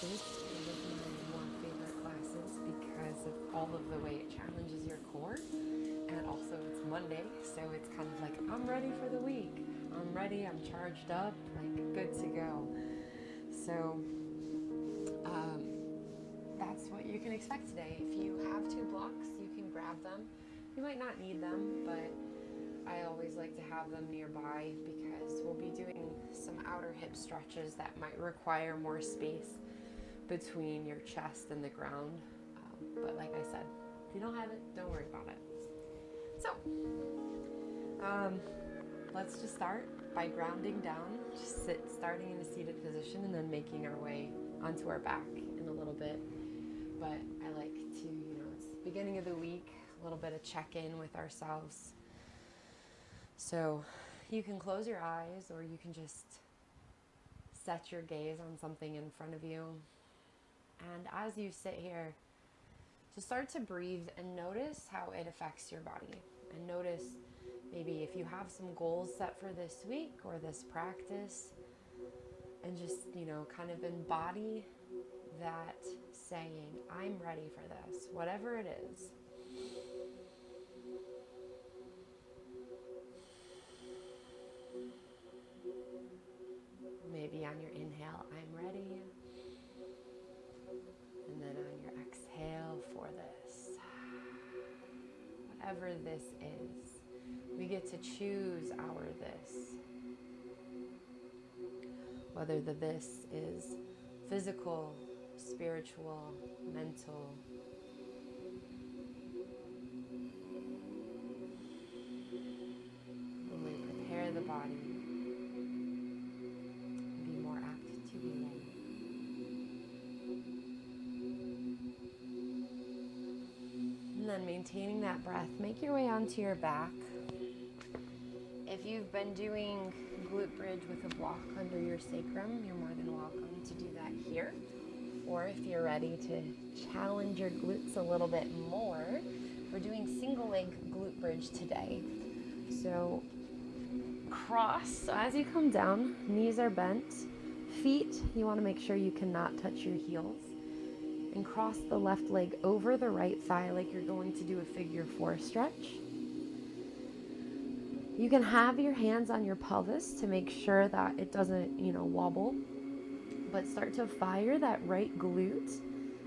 is one of my more favorite classes because of all of the way it challenges your core. And also it's Monday, so it's kind of like, I'm ready for the week. I'm ready, I'm charged up, like good to go. So that's what you can expect today. If you have 2 blocks, you can grab them. You might not need them, but I always like to have them nearby because we'll be doing some outer hip stretches that might require more space between your chest and the ground. But like I said, if you don't have it, don't worry about it. So, let's just start by grounding down, just starting in a seated position and then making our way onto our back in a little bit. But I like to, it's the beginning of the week, a little bit of check-in with ourselves. So you can close your eyes or you can just set your gaze on something in front of you. And as you sit here, just start to breathe and notice how it affects your body. And notice maybe if you have some goals set for this week or this practice, and just, kind of embody that saying, I'm ready for this, whatever it is. Maybe on your inhale, I'm ready. And then on your exhale for this. Whatever this is, we get to choose our this. Whether the this is physical, spiritual, mental. When we prepare the body, be more apt to be ready. And then maintaining that breath, make your way onto your back. If you've been doing glute bridge with a block under your sacrum, you're more than welcome to do that here. Or if you're ready to challenge your glutes a little bit more, we're doing single leg glute bridge today. So cross, so as you come down, knees are bent. Feet, you want to make sure you cannot touch your heels. And cross the left leg over the right thigh like you're going to do a figure 4 stretch. You can have your hands on your pelvis to make sure that it doesn't, wobble. But start to fire that right glute.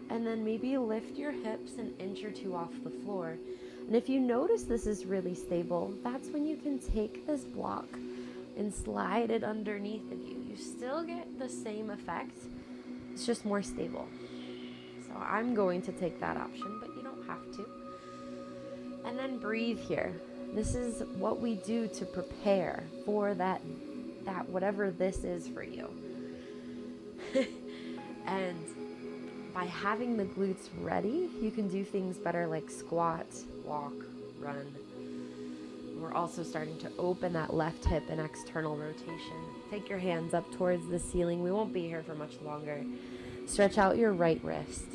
And then maybe lift your hips an inch or 2 off the floor. And if you notice this is really stable, that's when you can take this block and slide it underneath of you. You still get the same effect. It's just more stable. So I'm going to take that option, but you don't have to. And then breathe here. This is what we do to prepare for that whatever this is for you. And by having the glutes ready, you can do things better like squat, walk, run. We're also starting to open that left hip in external rotation. Take your hands up towards the ceiling. We won't be here for much longer. Stretch out your right wrist.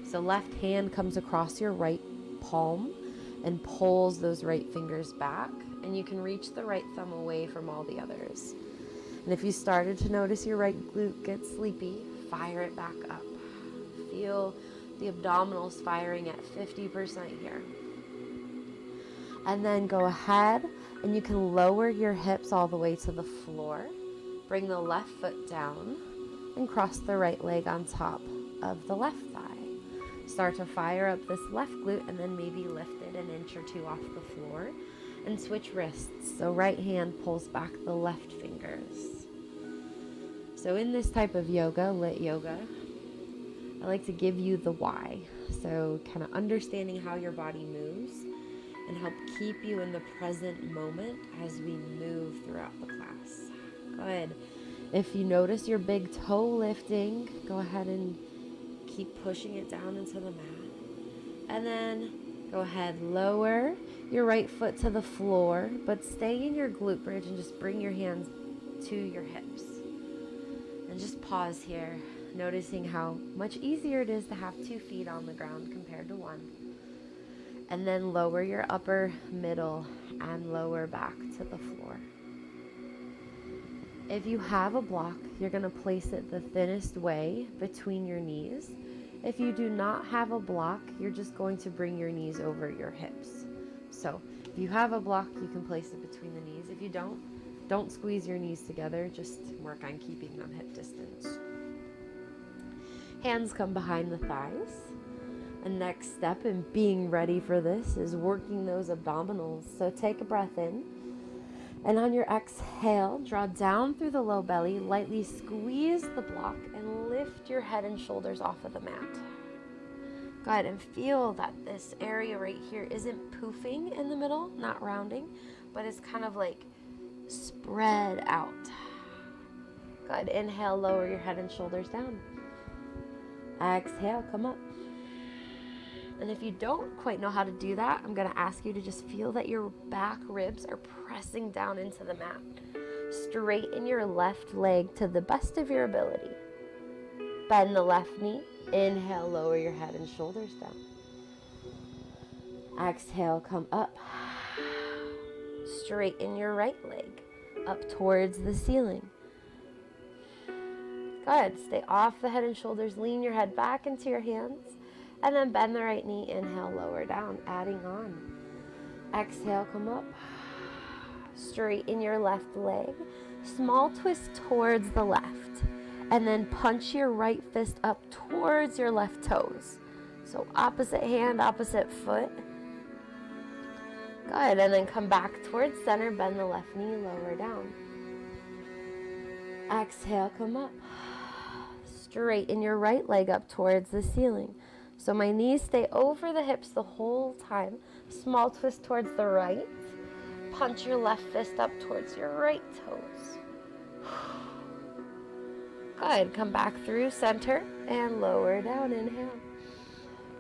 So left hand comes across your right palm and pulls those right fingers back. And you can reach the right thumb away from all the others. And if you started to notice your right glute get sleepy, fire it back up. Feel the abdominals firing at 50% here. And then go ahead and you can lower your hips all the way to the floor. Bring the left foot down and cross the right leg on top of the left thigh. Start to fire up this left glute and then maybe lift it an inch or 2 off the floor. And switch wrists. So right hand pulls back the left fingers. So in this type of yoga, lit yoga, I like to give you the why. So kind of understanding how your body moves and help keep you in the present moment as we move throughout the class. Good. If you notice your big toe lifting, go ahead and keep pushing it down into the mat. And then go ahead, lower your right foot to the floor, but stay in your glute bridge and just bring your hands to your hips. And just pause here, noticing how much easier it is to have 2 feet on the ground compared to 1. And then lower your upper, middle, and lower back to the floor. If you have a block, you're going to place it the thinnest way between your knees. If you do not have a block, you're just going to bring your knees over your hips. So if you have a block, you can place it between the knees. If you don't squeeze your knees together, just work on keeping them hip distance. Hands come behind the thighs. The next step in being ready for this is working those abdominals. So take a breath in. And on your exhale, draw down through the low belly, lightly squeeze the block, and lift your head and shoulders off of the mat. Go ahead and feel that this area right here isn't poofing in the middle, not rounding, but it's kind of like spread out. Go ahead, inhale, lower your head and shoulders down. Exhale, come up. And if you don't quite know how to do that, I'm going to ask you to just feel that your back ribs are pressing down into the mat. Straighten your left leg to the best of your ability. Bend the left knee. Inhale, lower your head and shoulders down. Exhale, come up. Straighten your right leg up towards the ceiling. Good. Stay off the head and shoulders. Lean your head back into your hands. And then bend the right knee, inhale, lower down, adding on. Exhale, come up. Straighten your left leg. Small twist towards the left. And then punch your right fist up towards your left toes. So opposite hand, opposite foot. Good, and then come back towards center, bend the left knee, lower down. Exhale, come up. Straighten your right leg up towards the ceiling. So my knees stay over the hips the whole time. Small twist towards the right. Punch your left fist up towards your right toes. Good. Come back through center and lower down. Inhale.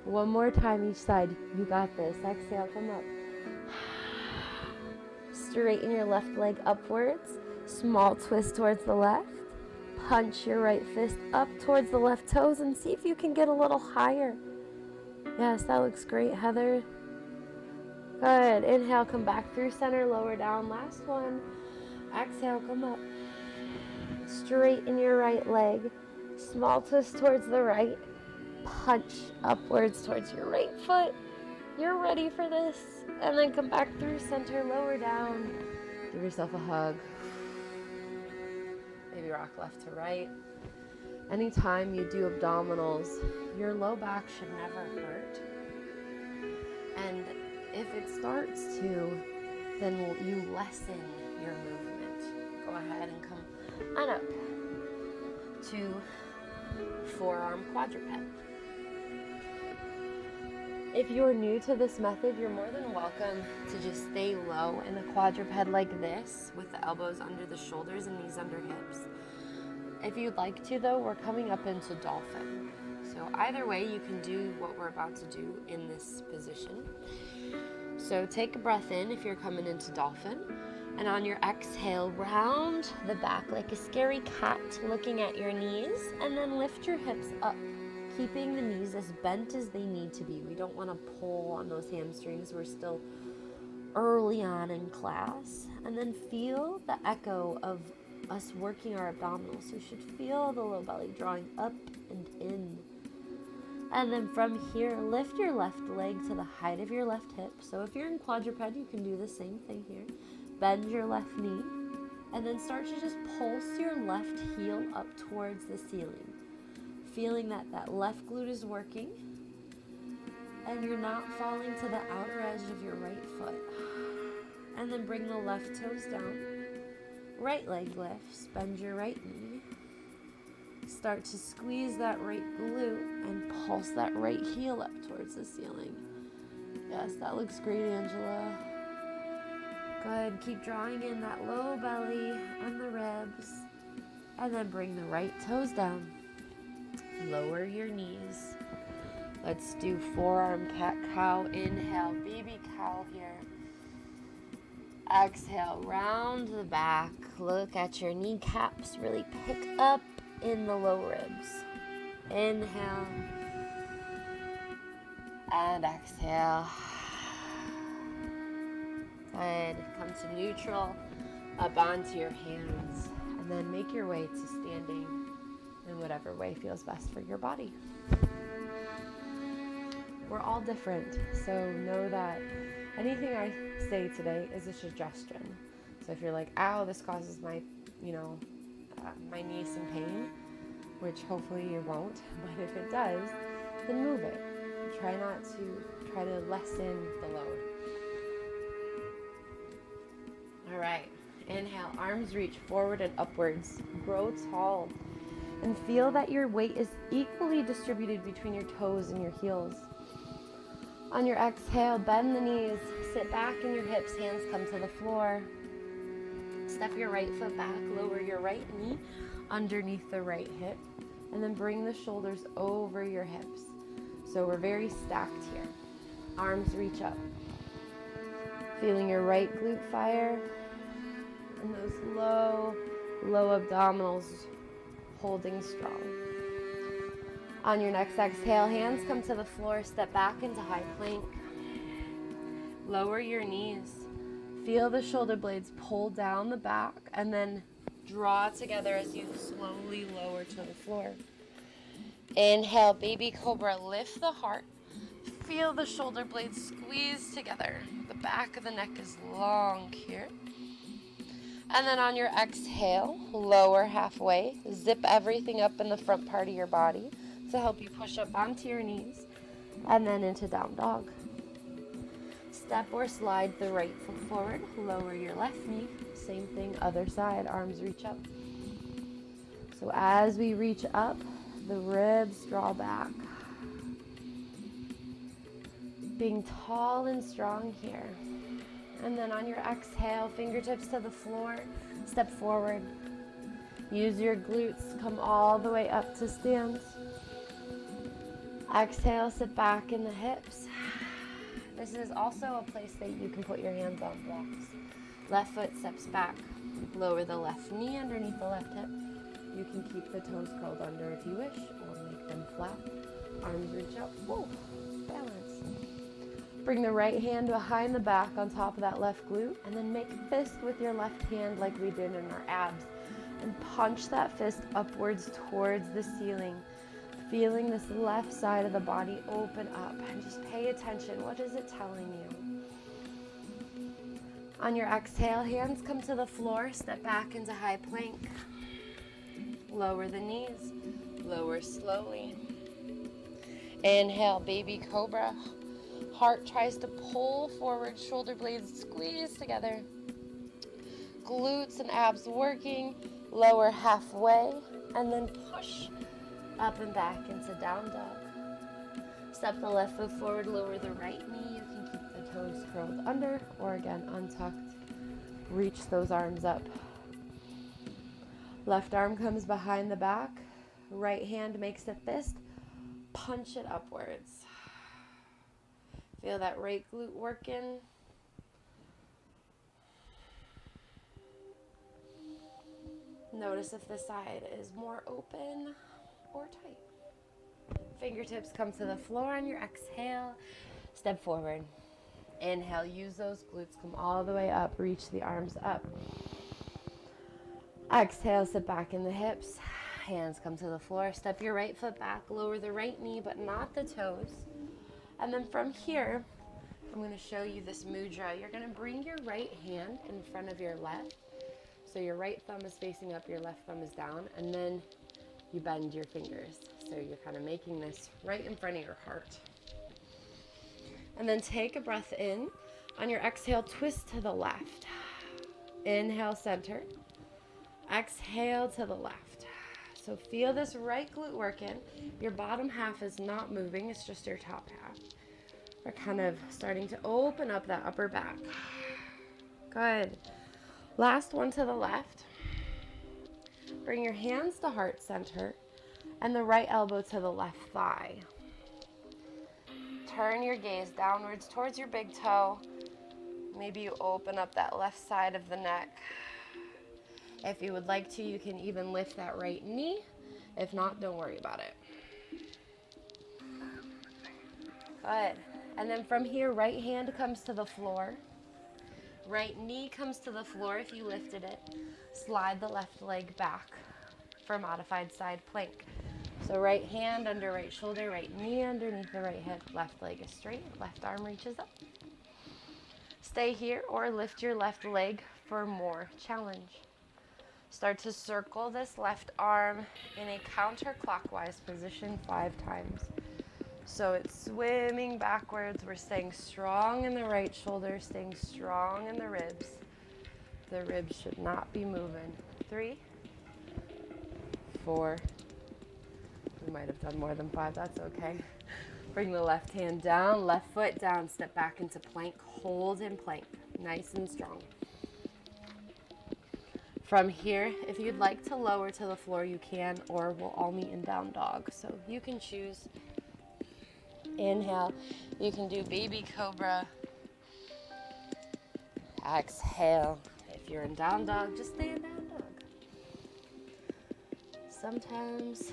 One more time each side. You got this. Exhale, come up. Straighten your left leg upwards. Small twist towards the left. Punch your right fist up towards the left toes and see if you can get a little higher. Yes, that looks great, Heather. Good. Inhale, come back through center, lower down. Last one. Exhale, come up. Straighten your right leg. Small twist towards the right. Punch upwards towards your right foot. You're ready for this. And then come back through center, lower down. Give yourself a hug. Maybe rock left to right. Anytime you do abdominals, your low back should never hurt. And if it starts to, then you lessen your movement. Go ahead and come on up to forearm quadruped. If you're new to this method, you're more than welcome to just stay low in a quadruped like this with the elbows under the shoulders and knees under hips. If you'd like to, though, we're coming up into dolphin. So either way, you can do what we're about to do in this position. So take a breath in if you're coming into dolphin. And on your exhale, round the back like a scary cat, looking at your knees, and then lift your hips up, keeping the knees as bent as they need to be. We don't want to pull on those hamstrings. We're still early on in class. And then feel the echo of us working our abdominals. So you should feel the low belly drawing up and in. And then from here, lift your left leg to the height of your left hip. So if you're in quadruped, you can do the same thing here. Bend your left knee. And then start to just pulse your left heel up towards the ceiling. Feeling that that left glute is working. And you're not falling to the outer edge of your right foot. And then bring the left toes down. Right leg lifts, bend your right knee. Start to squeeze that right glute and pulse that right heel up towards the ceiling. Yes, that looks great, Angela. Good. Keep drawing in that low belly and the ribs. And then bring the right toes down. Lower your knees. Let's do forearm cat cow. Inhale, baby cow here. Exhale, round the back. Look at your kneecaps. Really pick up in the low ribs. Inhale. And exhale. Good. Come to neutral. Up onto your hands. And And then make your way to standing in whatever way feels best for your body. We're all different, so know that anything I say today is a suggestion. So if you're like, ow, this causes my, my knee some pain, which hopefully you won't, but if it does, then move it. Try to lessen the load. All right, inhale, arms reach forward and upwards. Grow tall and feel that your weight is equally distributed between your toes and your heels. On your exhale, bend the knees, sit back in your hips, hands come to the floor. Step your right foot back, lower your right knee underneath the right hip, and then bring the shoulders over your hips. So we're very stacked here. Arms reach up. Feeling your right glute fire, and those low abdominals holding strong. On your next exhale, hands come to the floor, step back into high plank. Lower your knees. Feel the shoulder blades pull down the back and then draw together as you slowly lower to the floor. Inhale, baby cobra, lift the heart. Feel the shoulder blades squeeze together. The back of the neck is long here. And then on your exhale, lower halfway. Zip everything up in the front part of your body to help you push up onto your knees. And then into down dog. Step or slide the right foot forward. Lower your left knee. Same thing, other side. Arms reach up. So as we reach up, the ribs draw back. Being tall and strong here. And then on your exhale, fingertips to the floor, step forward. Use your glutes, come all the way up to stand. Exhale, sit back in the hips. This is also a place that you can put your hands on blocks. Left foot steps back. Lower the left knee underneath the left hip. You can keep the toes curled under if you wish, or make them flat. Arms reach up. Whoa, balance. Bring the right hand behind the back on top of that left glute, and then make a fist with your left hand like we did in our abs. And punch that fist upwards towards the ceiling. Feeling this left side of the body open up. And just pay attention. What is it telling you? On your exhale, hands come to the floor. Step back into high plank. Lower the knees. Lower slowly. Inhale, baby cobra. Heart tries to pull forward. Shoulder blades squeeze together. Glutes and abs working. Lower halfway. And then push up and back into down dog. Step the left foot forward, lower the right knee. You can keep the toes curled under, or again, untucked. Reach those arms up. Left arm comes behind the back. Right hand makes a fist. Punch it upwards. Feel that right glute working. Notice if the side is more open or tight. Fingertips come to the floor on your exhale. Step forward. Inhale, use those glutes, come all the way up, reach the arms up. Exhale, sit back in the hips. Hands come to the floor. Step your right foot back, lower the right knee, but not the toes. And then from here, I'm going to show you this mudra. You're going to bring your right hand in front of your left. So your right thumb is facing up, your left thumb is down, and then you bend your fingers. So you're kind of making this right in front of your heart. And then take a breath in. On your exhale, twist to the left. Inhale, center. Exhale to the left. So feel this right glute working. Your bottom half is not moving, it's just your top half. We're kind of starting to open up that upper back. Good. Last one to the left. Bring your hands to heart center and the right elbow to the left thigh. Turn your gaze downwards towards your big toe. Maybe you open up that left side of the neck. If you would like to, you can even lift that right knee. If not, don't worry about it. Good. And then from here, right hand comes to the floor. Right knee comes to the floor if you lifted it. Slide the left leg back for modified side plank. So right hand under right shoulder, right knee underneath the right hip, left leg is straight, left arm reaches up. Stay here or lift your left leg for more challenge. Start to circle this left arm in a counterclockwise position 5 times. So it's swimming backwards. We're staying strong in the right shoulder, staying strong in the ribs. The ribs should not be moving. 3, 4. We might have done more than 5, that's okay. Bring the left hand down, left foot down, step back into plank, hold in plank, nice and strong. From here, if you'd like to lower to the floor, you can, or we'll all meet in down dog. So you can choose. Inhale, you can do baby cobra. Exhale. If you're in down dog, just stay in down dog. Sometimes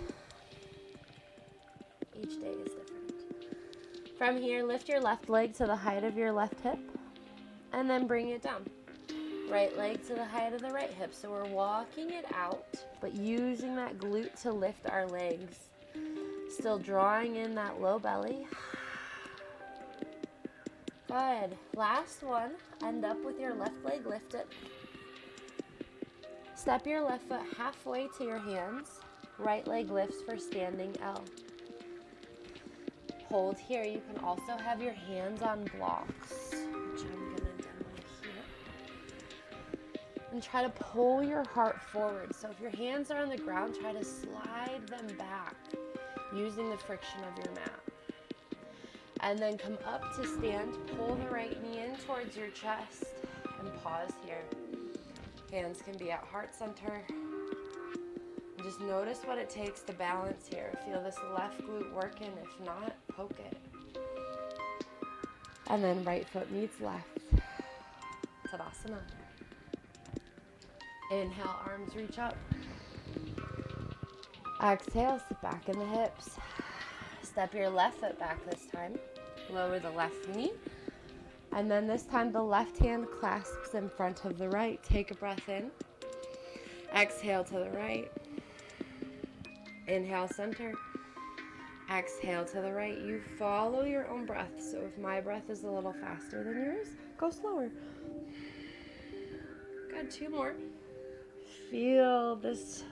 each day is different. From here, lift your left leg to the height of your left hip and then bring it down. Right leg to the height of the right hip. So we're walking it out, but using that glute to lift our legs. Still drawing in that low belly. Good. Last one. End up with your left leg lifted. Step your left foot halfway to your hands. Right leg lifts for standing L. Hold here. You can also have your hands on blocks, which I'm going to demo here. And try to pull your heart forward. So if your hands are on the ground, try to slide them back using the friction of your mat. And then come up to stand, pull the right knee in towards your chest, and pause here. Hands can be at heart center. And just notice what it takes to balance here. Feel this left glute working. If not, poke it. And then right foot meets left. Tadasana. Inhale, arms reach up. Exhale, sit back in the hips. Step your left foot back this time. Lower the left knee. And then this time the left hand clasps in front of the right. Take a breath in. Exhale to the right. Inhale, center. Exhale to the right. You follow your own breath. So if my breath is a little faster than yours, go slower. Good, 2 more. Feel this.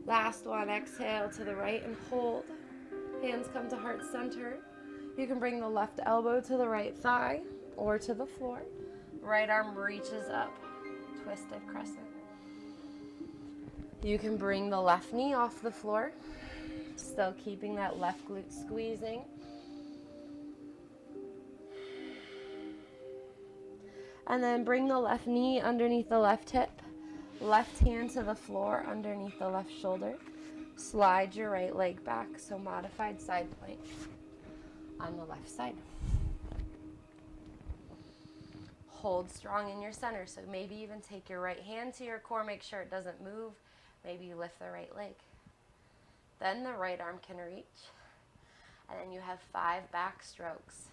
Last one, exhale to the right and hold. Hands come to heart center. You can bring the left elbow to the right thigh or to the floor. Right arm reaches up, twisted crescent. You can bring the left knee off the floor, still keeping that left glute squeezing. And then bring the left knee underneath the left hip. Left hand to the floor underneath the left shoulder. Slide your right leg back, so modified side plank on the left side. Hold strong in your center, so maybe even take your right hand to your core, make sure it doesn't move. Maybe you lift the right leg. Then the right arm can reach. And then you have 5 back strokes.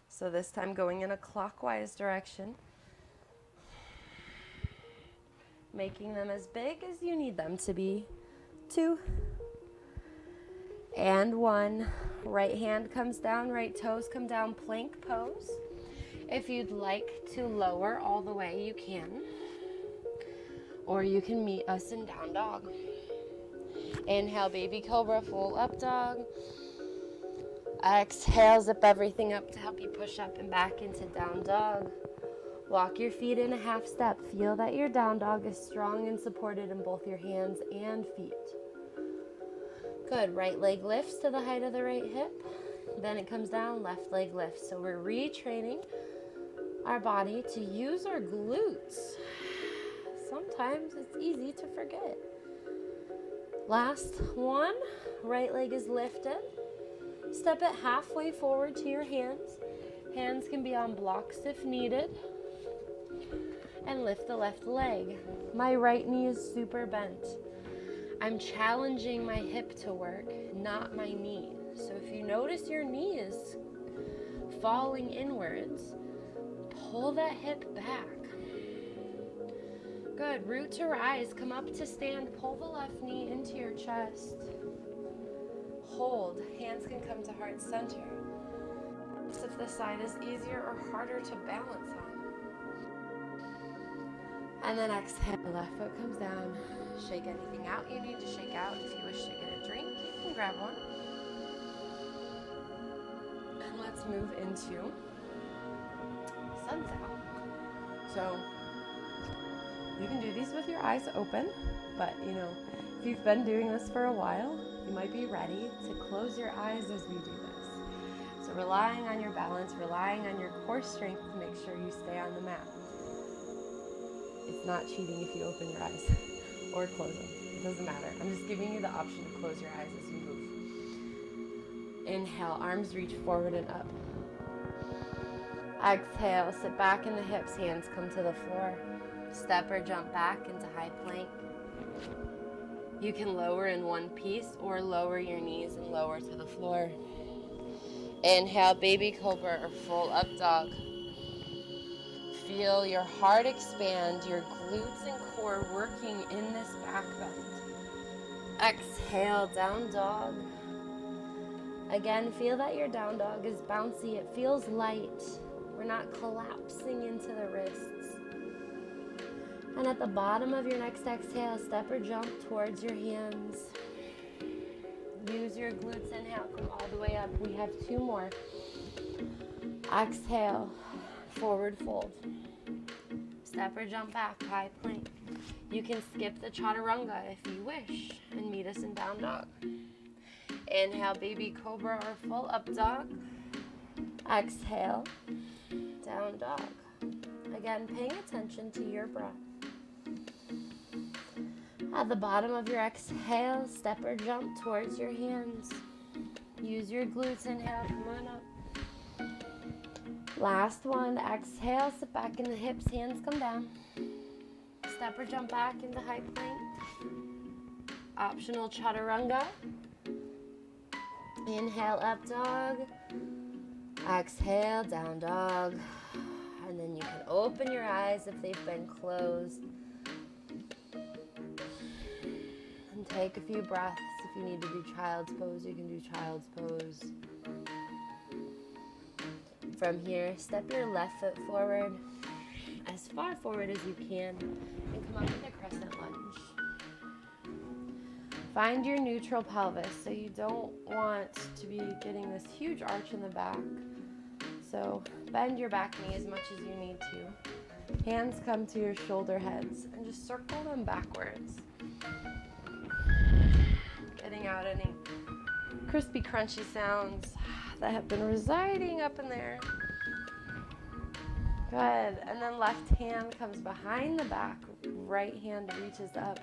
So this time going in a clockwise direction. Making them as big as you need them to be. 2 and 1. Right hand comes down, right toes come down, plank pose. If you'd like to lower all the way, you can. Or you can meet us in down dog. Inhale, baby cobra, full up dog. Exhale, zip everything up to help you push up and back into down dog. Walk your feet in a half step. Feel that your down dog is strong and supported in both your hands and feet. Good. Right leg lifts to the height of the right hip. Then it comes down, left leg lifts. So we're retraining our body to use our glutes. Sometimes it's easy to forget. Last one. Right leg is lifted. Step it halfway forward to your hands. Hands can be on blocks if needed. And lift the left leg. My right knee is super bent. I'm challenging my hip to work, not my knee. So if you notice your knee is falling inwards. Pull that hip back. Good. Root to rise. Come up to stand. Pull the left knee into your chest. Hold. Hands can come to heart center. If the side is easier or harder to balance on. And then exhale. Left foot comes down. Shake anything out you need to shake out. If you wish to get a drink, you can grab one. And let's move into sunset. So you can do these with your eyes open, but if you've been doing this for a while, you might be ready to close your eyes as we do this. So relying on your balance, relying on your core strength to make sure you stay on the mat. It's not cheating if you open your eyes or close them. It doesn't matter. I'm just giving you the option to close your eyes as you move. Inhale, arms reach forward and up. Exhale, sit back in the hips, hands come to the floor. Step or jump back into high plank. You can lower in one piece or lower your knees and lower to the floor. Inhale, baby cobra or full up dog. Feel your heart expand, your glutes and core working in this back bend. Exhale, down dog. Again, feel that your down dog is bouncy. It feels light. We're not collapsing into the wrists. And at the bottom of your next exhale, step or jump towards your hands. Use your glutes. Inhale, come all the way up. We have 2 more. Exhale, forward fold. Step or jump back, high plank. You can skip the chaturanga if you wish and meet us in down dog. Inhale, baby cobra or full up dog. Exhale, down dog. Again, paying attention to your breath. At the bottom of your exhale, step or jump towards your hands. Use your glutes. Inhale, come on up. Last one, exhale, sit back in the hips, hands come down. Step or jump back into high plank. Optional chaturanga. Inhale, up dog. Exhale, down dog. And then you can open your eyes if they've been closed. And take a few breaths. If you need to do child's pose, you can do child's pose. From here, step your left foot forward, as far forward as you can, and come up into Crescent Lunge. Find your neutral pelvis, so you don't want to be getting this huge arch in the back. So bend your back knee as much as you need to. Hands come to your shoulder heads, and just circle them backwards. Getting out any crispy, crunchy sounds that have been residing up in there. Good. And then left hand comes behind the back, right hand reaches up.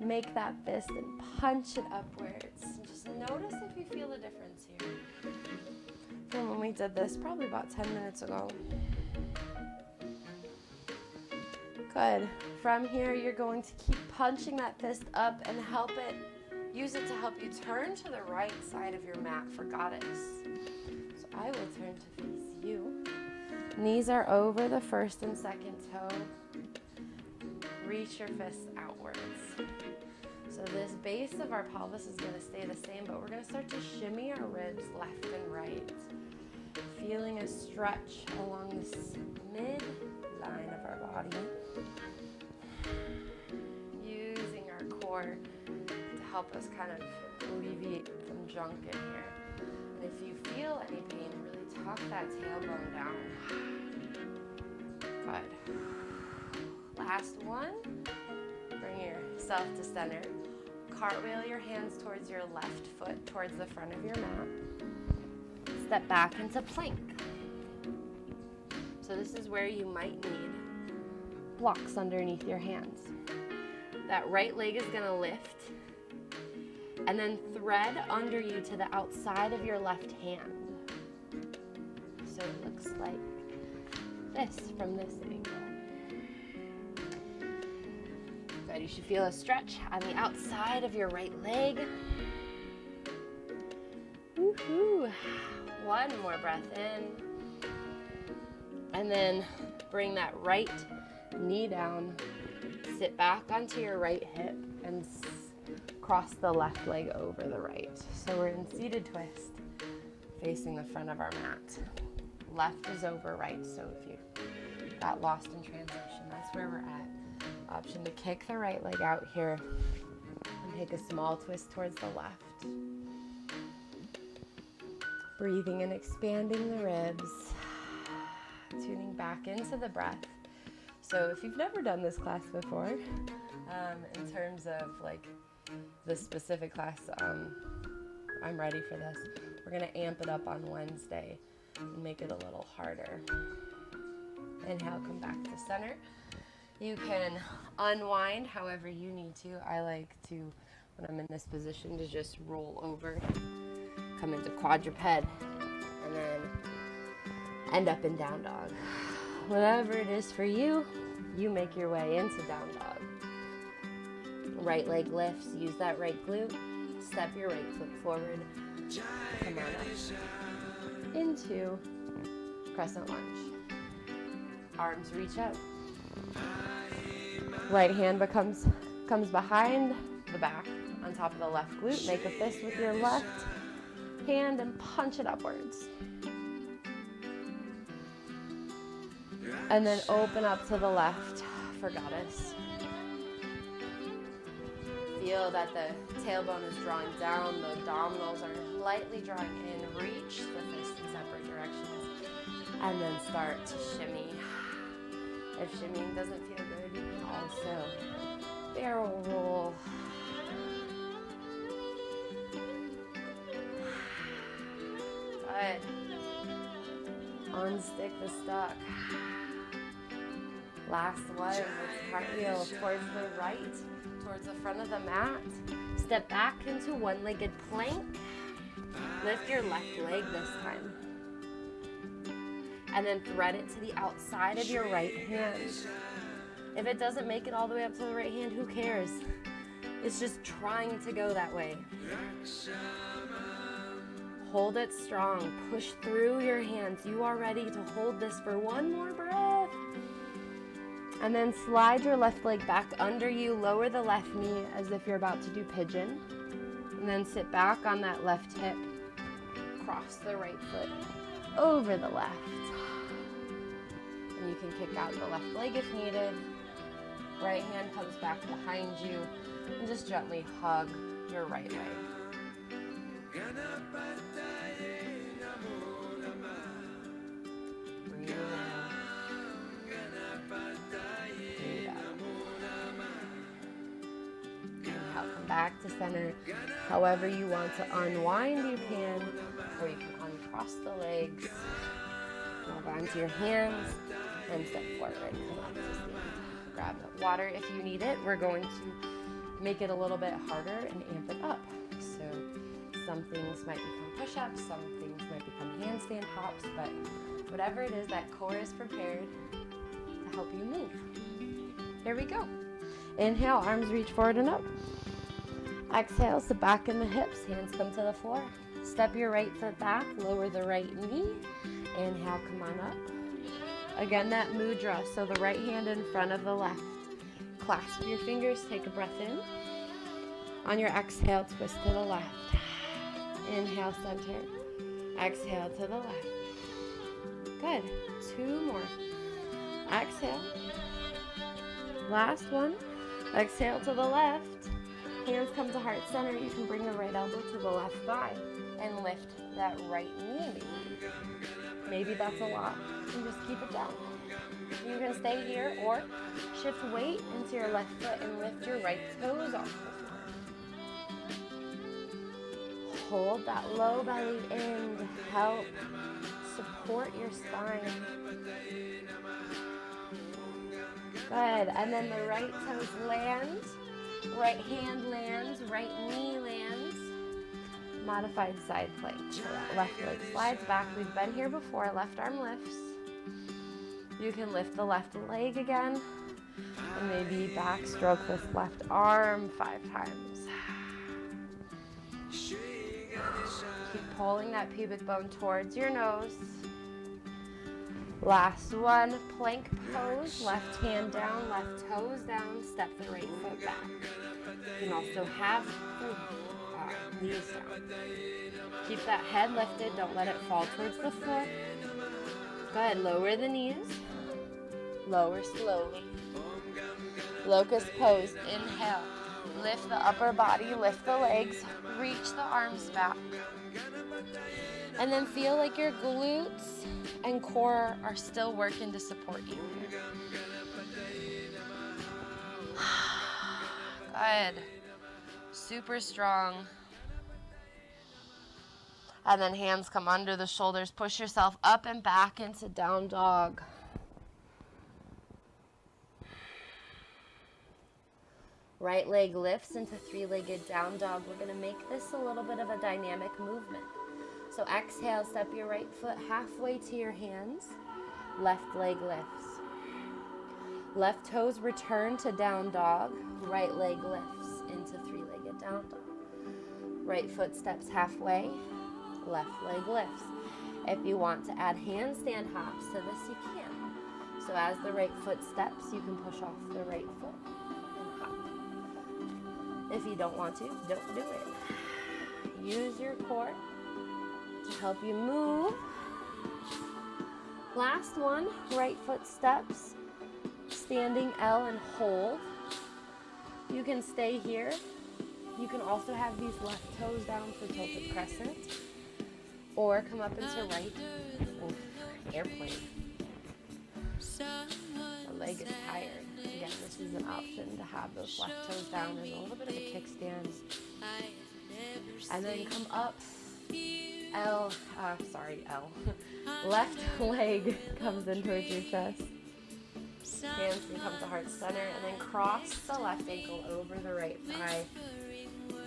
Make that fist and punch it upwards. Just notice if you feel the difference here from when we did this probably about 10 minutes ago. Good. From here, you're going to keep punching that fist up and use it to help you turn to the right side of your mat for goddess. So I will turn to face you. Knees are over the first and second toe. Reach your fists outwards. So this base of our pelvis is going to stay the same, but we're going to start to shimmy our ribs left and right. Feeling a stretch along this mid-line of our body. Using our core to help us kind of alleviate some junk in here. And if you feel any pain, really tuck that tailbone down. Good. Last one. Bring yourself to center. Cartwheel your hands towards your left foot, towards the front of your mat. Step back into plank. So this is where you might need blocks underneath your hands. That right leg is going to lift and then thread under you to the outside of your left hand. So it looks like this from this angle. Good. You should feel a stretch on the outside of your right leg. Woohoo. One more breath in. And then bring that right knee down, sit back onto your right hip, and cross the left leg over the right. So we're in seated twist, facing the front of our mat. Left is over right, so if you got lost in translation, that's where we're at. Option to kick the right leg out here and take a small twist towards the left. Breathing and expanding the ribs, tuning back into the breath. So if you've never done this class before, in terms of like the specific class, I'm ready for this. We're gonna amp it up on Wednesday and make it a little harder. Inhale, come back to center. You can unwind however you need to. I like to, when I'm in this position, to just roll over, come into quadruped, and then end up in down dog. Whatever it is for you, you make your way into down dog. Right leg lifts, use that right glute, step your right foot forward, come on up into Crescent Lunge. Arms reach up. Right hand comes behind the back on top of the left glute. Make a fist with your left hand and punch it upwards. And then open up to the left for goddess. Feel that the tailbone is drawing down, the abdominals are lightly drawing in. Reach the fist in separate directions. And then start to shimmy. If shimmying doesn't feel good, you can also barrel roll. Good. Unstick the stuck. Last one, let's cartwheel towards the right, towards the front of the mat. Step back into one-legged plank. Lift your left leg this time. And then thread it to the outside of your right hand. If it doesn't make it all the way up to the right hand, who cares? It's just trying to go that way. Hold it strong. Push through your hands. You are ready to hold this for one more breath. And then slide your left leg back under you. Lower the left knee as if you're about to do pigeon. And then sit back on that left hip. Cross the right foot over the left. And you can kick out the left leg if needed. Right hand comes back behind you. And just gently hug your right leg. Breathe in. Breathe out. Inhale, come back to center. However you want to unwind, you can. Or you can uncross the legs. Move onto your hands and step forward. Come up to stand. Grab the water if you need it. We're going to make it a little bit harder and amp it up. So some things might become push-ups, some things might become handstand hops, but whatever it is, that core is prepared to help you move. Here we go. Inhale, arms reach forward and up. Exhale, sit back in the hips, hands come to the floor. Step your right foot back, lower the right knee. Inhale, come on up. Again, that mudra, so the right hand in front of the left. Clasp your fingers, take a breath in. On your exhale, twist to the left. Inhale, center. Exhale to the left. Good. 2 more. Exhale. Last one. Exhale to the left. Hands come to heart center. You can bring the right elbow to the left thigh and lift that right knee. Maybe that's a lot. And just keep it down. You can stay here or shift weight into your left foot and lift your right toes off the floor. Hold that low belly in to help support your spine. Good. And then the right toes land, right hand lands, right knee lands. Modified side plank. So that left leg slides back. We've been here before. Left arm lifts. You can lift the left leg again. And maybe backstroke this left arm 5 times. Keep pulling that pubic bone towards your nose. Last one, plank pose. Left hand down, left toes down, step the right foot back. You can also have the knees down. Keep that head lifted, don't let it fall towards the floor. Go ahead, lower the knees. Lower slowly. Locust pose, inhale. Lift the upper body, lift the legs, reach the arms back. And then feel like your glutes and core are still working to support you here. Good. Super strong. And then hands come under the shoulders. Push yourself up and back into down dog. Right leg lifts into three-legged down dog. We're going to make this a little bit of a dynamic movement. So exhale, step your right foot halfway to your hands. Left leg lifts. Left toes return to down dog. Right leg lifts into three-legged down dog. Right foot steps halfway. Left leg lifts. If you want to add handstand hops to this, you can. So as the right foot steps, you can push off the right foot and hop. If you don't want to, don't do it. Use your core to help you move. Last one, right foot steps, standing L and hold. You can stay here. You can also have these left toes down for tilted crescent, or come up into right airplane. The leg is tired. Again, this is an option to have those left toes down. There's a little bit of a kickstand. And then come up, L. Left leg comes in towards your chest. Hands can come to heart center, and then cross the left ankle over the right thigh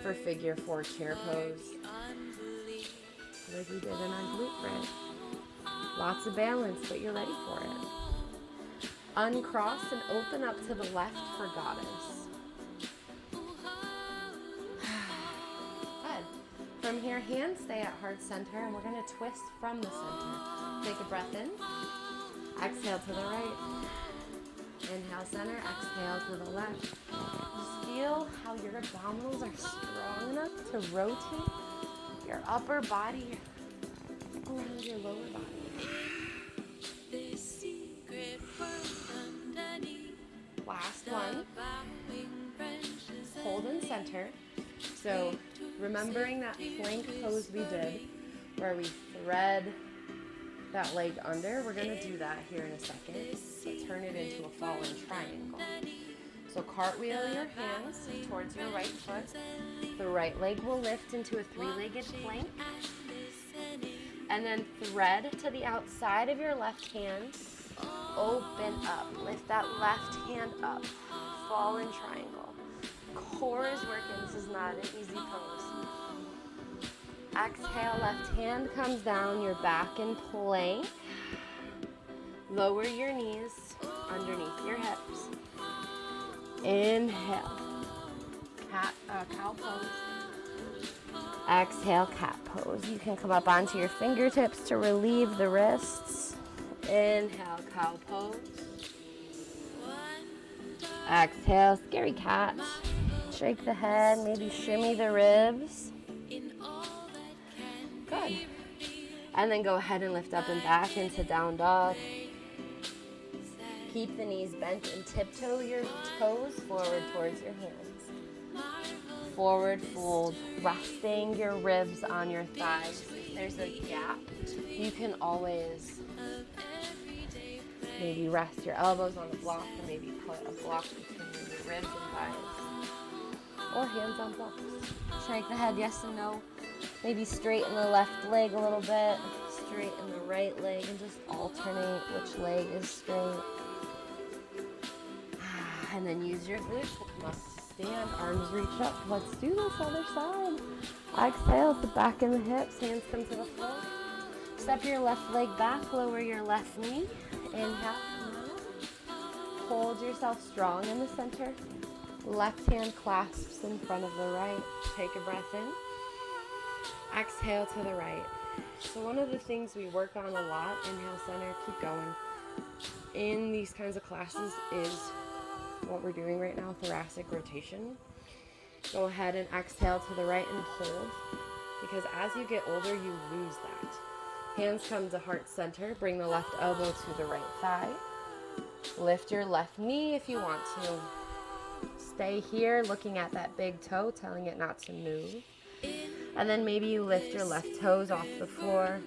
for figure four chair pose. Like we did in our glute bridge. Lots of balance, but you're ready for it. Uncross and open up to the left for goddess. Good. From here, hands stay at heart center, and we're going to twist from the center. Take a breath in. Exhale to the right. Inhale center, exhale to the left. Just feel how your abdominals are strong enough to rotate your upper body around your lower body. Last one. Hold in center. So remembering that plank pose we did where we thread that leg under, we're going to do that here in a second. So turn it into a fallen triangle. So cartwheel your hands towards your right foot. The right leg will lift into a three-legged plank. And then thread to the outside of your left hand. Open up. Lift that left hand up. Fallen triangle. Core is working. This is not an easy pose. Exhale, left hand comes down. You're back in plank. Lower your knees underneath your hips. Inhale. Cow pose. Exhale, cat pose. You can come up onto your fingertips to relieve the wrists. Inhale, cow pose. Exhale, scary cat. Shake the head, maybe shimmy the ribs. Good. And then go ahead and lift up and back into down dog. Keep the knees bent and tiptoe your toes forward towards your hands. Forward fold, resting your ribs on your thighs. If there's a gap, you can always maybe rest your elbows on the block, or maybe put a block between your ribs and thighs. Or hands on blocks. Shake the head, yes and no. Maybe straighten the left leg a little bit, straighten the right leg, and just alternate which leg is straight. And then use your glutes to come up to stand, arms reach up. Let's do this other side. Exhale, sit back in the hips, hands come to the floor. Step your left leg back, lower your left knee. Inhale, come on up. Hold yourself strong in the center. Left hand clasps in front of the right. Take a breath in. Exhale to the right. So one of the things we work on a lot, inhale center, keep going, in these kinds of classes is what we're doing right now, thoracic rotation. Go ahead and exhale to the right and hold, because as you get older, you lose that. Hands come to heart center. Bring the left elbow to the right thigh. Lift your left knee if you want to. Stay here looking at that big toe, telling it not to move. And then maybe you lift your left toes off the floor.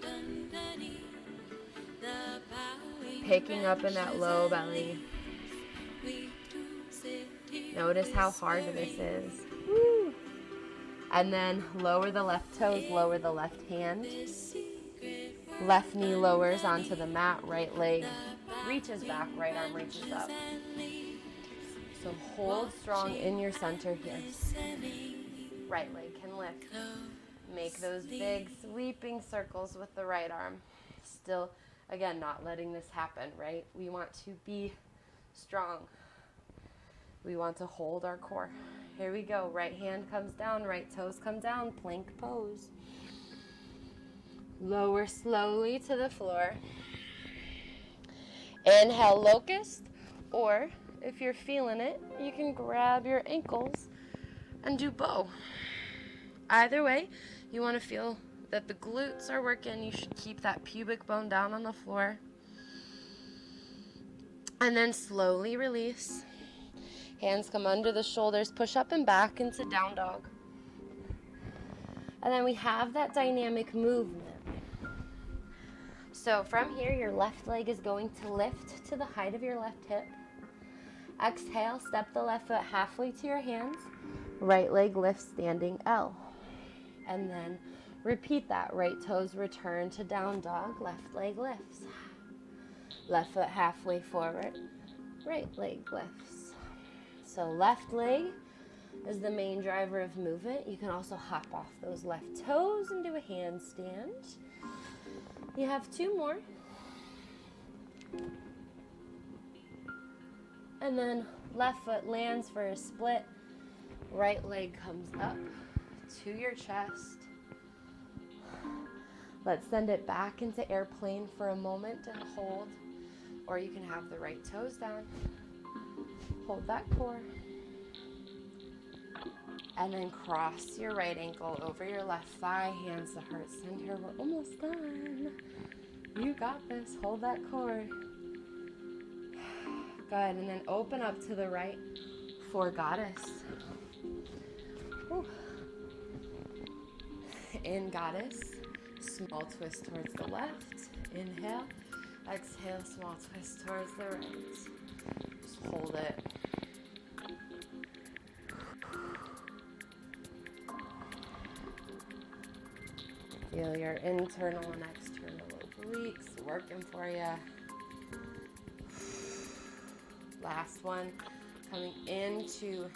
Picking up in that low belly. Notice how hard this is. Woo. And then lower the left toes, lower the left hand. Left knee lowers onto the mat, right leg reaches back, right arm reaches up. So hold strong in your center here. Right leg can lift. Make those big sweeping circles with the right arm. Still, again, not letting this happen, right? We want to be strong. We want to hold our core. Here we go. Right hand comes down, right toes come down, plank pose. Lower slowly to the floor. Inhale, locust, or if you're feeling it, you can grab your ankles and do bow. Either way, you want to feel that the glutes are working. You should keep that pubic bone down on the floor. And then slowly release. Hands come under the shoulders, push up and back into down dog. And then we have that dynamic movement. So from here, your left leg is going to lift to the height of your left hip. Exhale, step the left foot halfway to your hands. Right leg lifts, standing L. And then repeat that. Right toes return to down dog. Left leg lifts. Left foot halfway forward. Right leg lifts. So left leg is the main driver of movement. You can also hop off those left toes and do a handstand. You have two more. And then left foot lands for a split. Right leg comes up to your chest. Let's send it back into airplane for a moment and hold. Or you can have the right toes down. Hold that core. And then cross your right ankle over your left thigh, hands to heart center. We're almost done. You got this. Hold that core. Good. And then open up to the right for goddess. Whew. In goddess. Small twist towards the left. Inhale. Exhale. Small twist towards the right. Just hold it. Feel your internal and external obliques working for you. Last one, coming into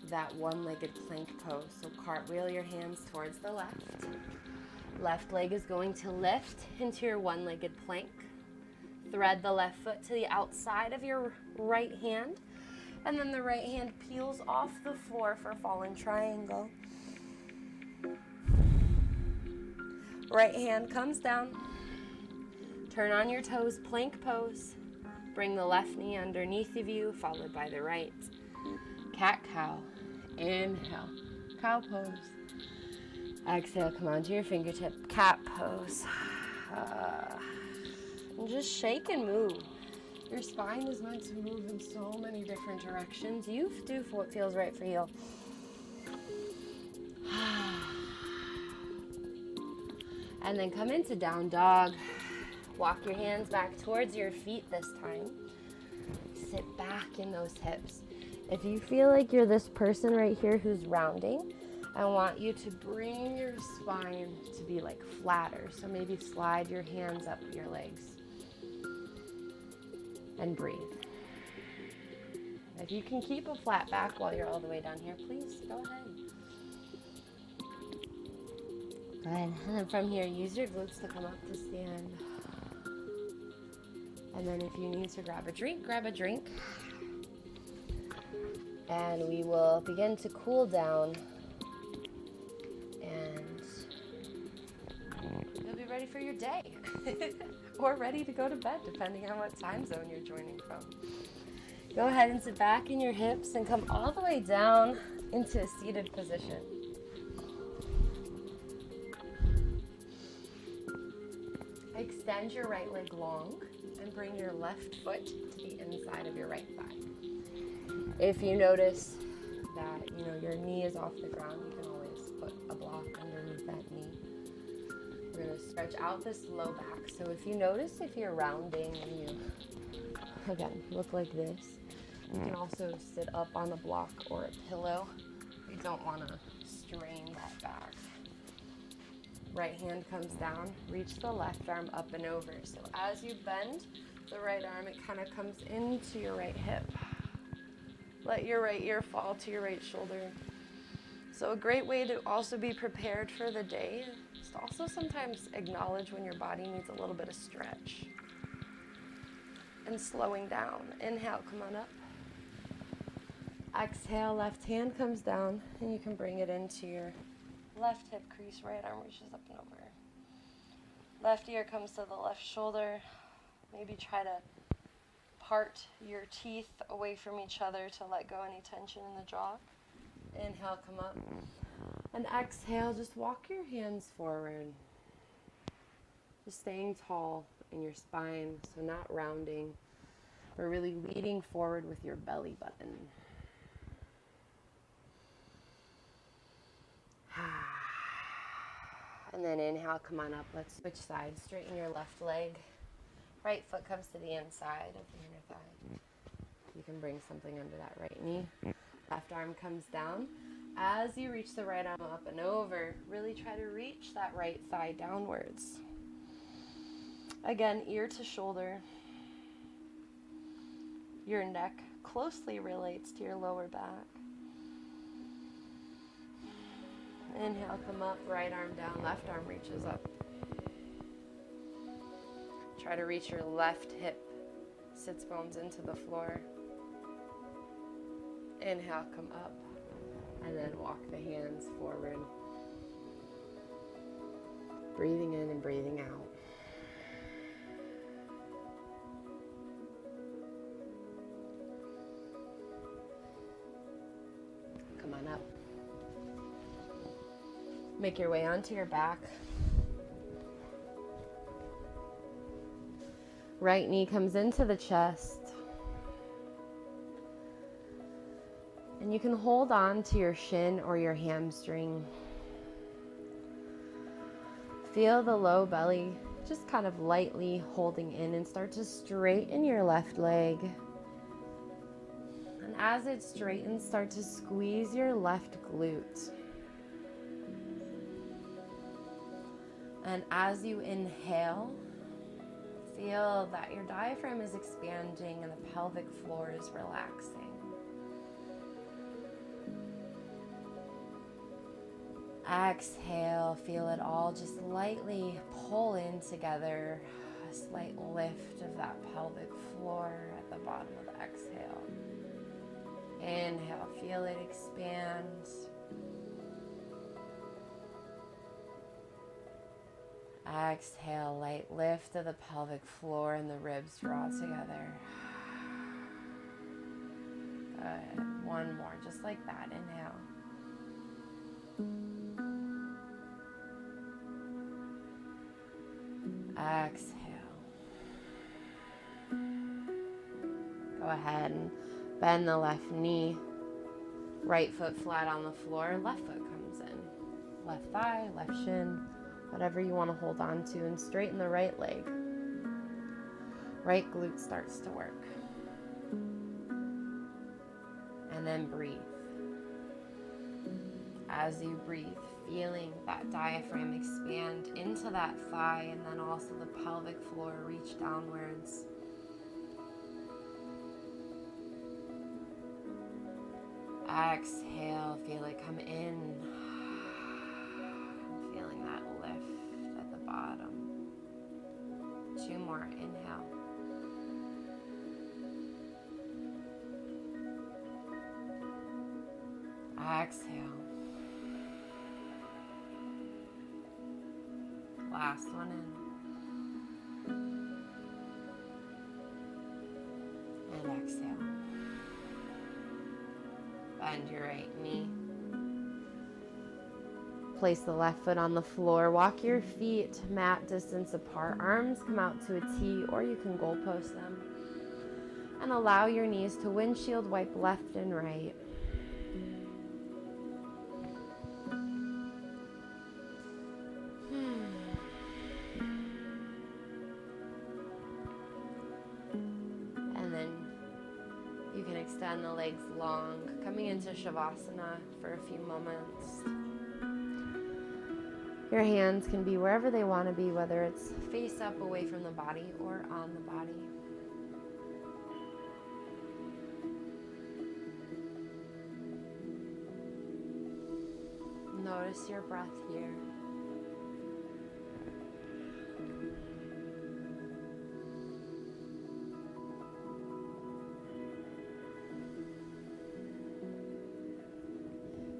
that one-legged plank pose. So cartwheel your hands towards the left. Left leg is going to lift into your one-legged plank. Thread the left foot to the outside of your right hand. And then the right hand peels off the floor for fallen triangle. Right hand comes down. Turn on your toes, plank pose. Bring the left knee underneath of you, followed by the right. Cat cow. Inhale. Cow pose. Exhale, come onto your fingertip. Cat pose. And just shake and move. Your spine is meant to move in so many different directions. You do what feels right for you. And then come into down dog. Walk your hands back towards your feet this time. Sit back in those hips. If you feel like you're this person right here who's rounding, I want you to bring your spine to be like flatter. So maybe slide your hands up your legs. And breathe. If you can keep a flat back while you're all the way down here, please go ahead. Good. And then from here, use your glutes to come up to stand. And then if you need to grab a drink, grab a drink. And we will begin to cool down and be ready for your day or ready to go to bed, depending on what time zone you're joining from. Go ahead and sit back in your hips and come all the way down into a seated position. Extend your right leg long and bring your left foot to the inside of your right thigh. If you notice that your knee is off the ground, you can always put a block underneath that knee. We're going to stretch out this low back. So if you notice, if you're rounding and you, again, look like this, you can also sit up on a block or a pillow. You don't want to strain that back. Right hand comes down, reach the left arm up and over. So as you bend the right arm, it kind of comes into your right hip. Let your right ear fall to your right shoulder. So a great way to also be prepared for the day is to also sometimes acknowledge when your body needs a little bit of stretch and slowing down. Inhale, come on up. Exhale, left hand comes down and you can bring it into your left hip crease, right arm reaches up and over. Left ear comes to the left shoulder. Maybe try to part your teeth away from each other to let go any tension in the jaw. Inhale, come up. And exhale, just walk your hands forward. Just staying tall in your spine, so not rounding, but really leading forward with your belly button. And then inhale, come on up. Let's switch sides. Straighten your left leg. Right foot comes to the inside of the inner thigh. You can bring something under that right knee. Left arm comes down. As you reach the right arm up and over, really try to reach that right thigh downwards. Again, ear to shoulder. Your neck closely relates to your lower back. Inhale, come up, right arm down, left arm reaches up. Try to reach your left hip, sits bones into the floor. Inhale, come up, and then walk the hands forward. Breathing in and breathing out. Come on up. Make your way onto your back. Right knee comes into the chest. And you can hold on to your shin or your hamstring. Feel the low belly just kind of lightly holding in and start to straighten your left leg. And as it straightens, start to squeeze your left glute. And as you inhale, feel that your diaphragm is expanding and the pelvic floor is relaxing. Exhale, feel it all just lightly pull in together. A slight lift of that pelvic floor at the bottom of the exhale. Inhale, feel it expand. Exhale, light lift of the pelvic floor and the ribs draw together. Good. One more, just like that. Inhale. Exhale. Go ahead and bend the left knee. Right foot flat on the floor. Left foot comes in. Left thigh, left shin. Whatever you want to hold on to, and straighten the right leg. Right glute starts to work. And then breathe. As you breathe, feeling that diaphragm expand into that thigh and then also the pelvic floor reach downwards. Exhale, feel it come in. Feeling that lift at the bottom. Two more, inhale. Exhale. Last one in. And exhale. Bend your right knee. Place the left foot on the floor. Walk your feet mat distance apart. Arms come out to a T, or you can goalpost them. And allow your knees to windshield wipe left and right. And then you can extend the legs long, coming into Shavasana for a few moments. Your hands can be wherever they want to be, whether it's face up away from the body or on the body. Notice your breath here.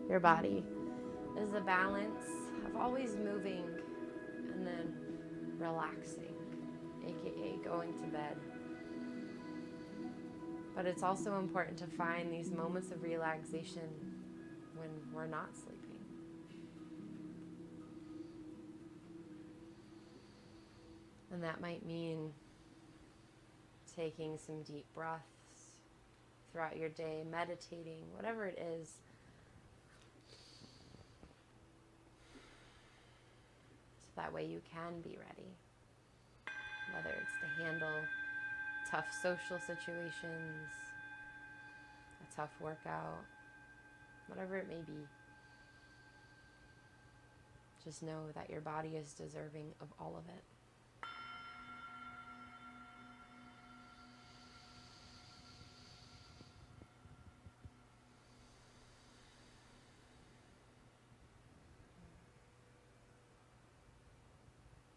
Your body is a balance of always moving and then relaxing, aka going to bed. But it's also important to find these moments of relaxation when we're not sleeping. And that might mean taking some deep breaths throughout your day, meditating, whatever it is. So that way you can be ready. Whether it's to handle tough social situations, a tough workout, whatever it may be. Just know that your body is deserving of all of it.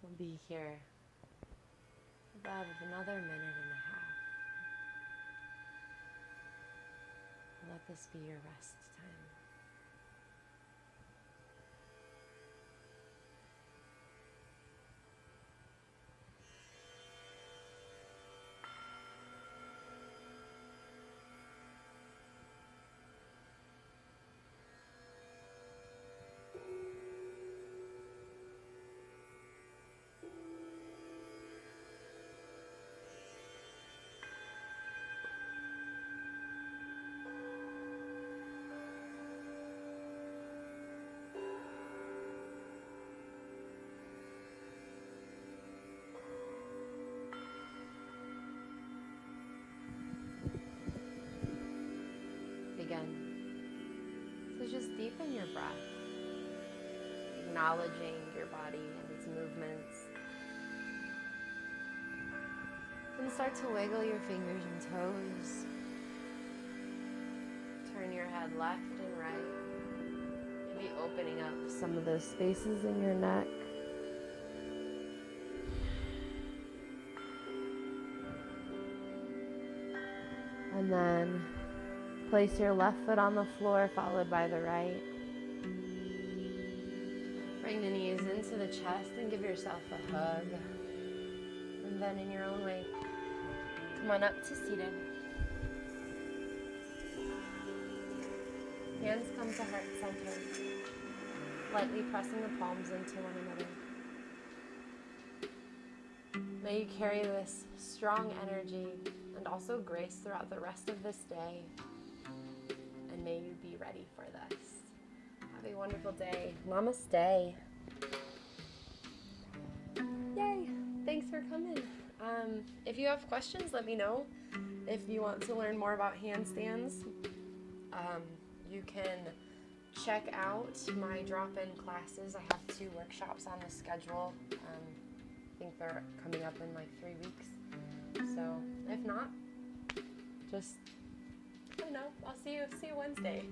We'll be here about another minute and a half. Let this be your rest time. Again. So just deepen your breath, acknowledging your body and its movements. And start to wiggle your fingers and toes. Turn your head left and right. Maybe opening up some of those spaces in your neck. And then place your left foot on the floor, followed by the right. Bring the knees into the chest and give yourself a hug. And then in your own way, come on up to seated. Hands come to heart center, lightly pressing the palms into one another. May you carry this strong energy and also grace throughout the rest of this day. And may you be ready for this. Have a wonderful day. Namaste. Yay. Thanks for coming. If you have questions, let me know. If you want to learn more about handstands, you can check out my drop-in classes. I have 2 workshops on the schedule. I think they're coming up in like 3 weeks. So if not, just, I don't know, I'll see you Wednesday.